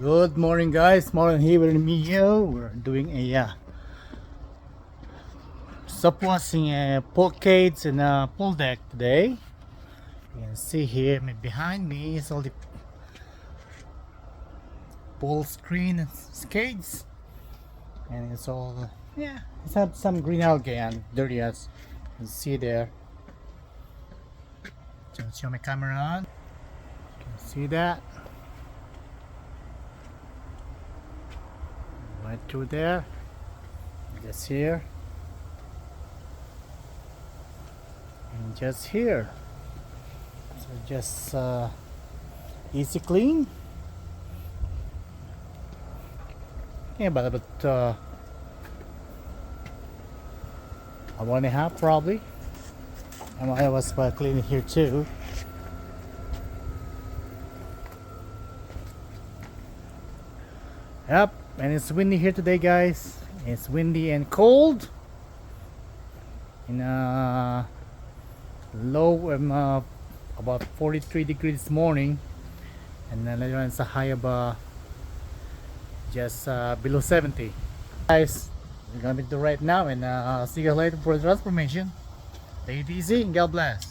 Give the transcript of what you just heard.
Good morning, guys. Morning here with me. We're doing a stop washing pool cage and pool deck today. You can see here behind me is all the pool screen and skates, and it's all it's had some green algae and dirty as you can see there. Just show my camera on. You can see that right through there. Just here. And just here, so just easy clean. About a 1.5 probably. And I was cleaning here too. Yep, and it's windy here today, guys. It's windy and cold. In low about 43 degrees this morning, and then later on it's a high of just below 70. Guys, we're gonna be do right now, and see you later for the transformation. Take it easy and God bless.